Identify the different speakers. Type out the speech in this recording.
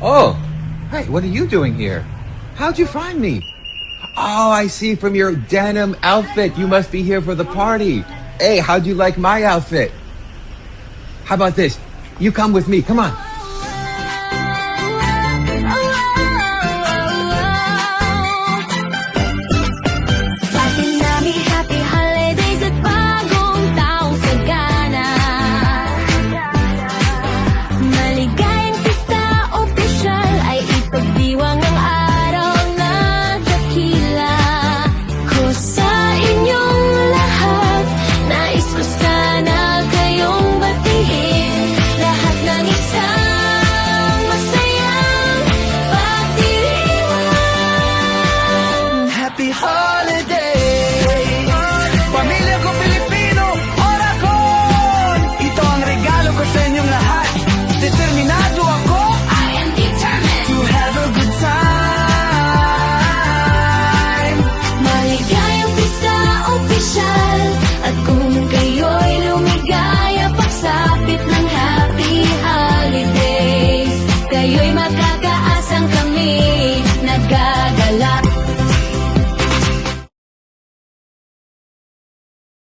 Speaker 1: Oh, hey, what are you doing here? How'd you find me? Oh, I see from your denim outfit. You must be here for the party. Hey, how'd you like my outfit? How about this? You come with me. Come on.
Speaker 2: Happy holidays at bagong taong sagana. Maligayang pista opisyal ay ipagdiwang ang araw na dakila ko sa inyong lahat. Nais ko sana kayong batiin, lahat ng isang masayang pagdiriwang.
Speaker 3: Happy holiday! Pamilya ko Pilipino, Oracon! Ito ang regalo ko sa inyong lahat. Determinado ako,
Speaker 2: I am determined
Speaker 3: to have a good time.
Speaker 2: maligayang pista opisyal. At kung kayo'y lumigaya pagsapit ng happy holidays, kayo'y makakaasang kami nagagala.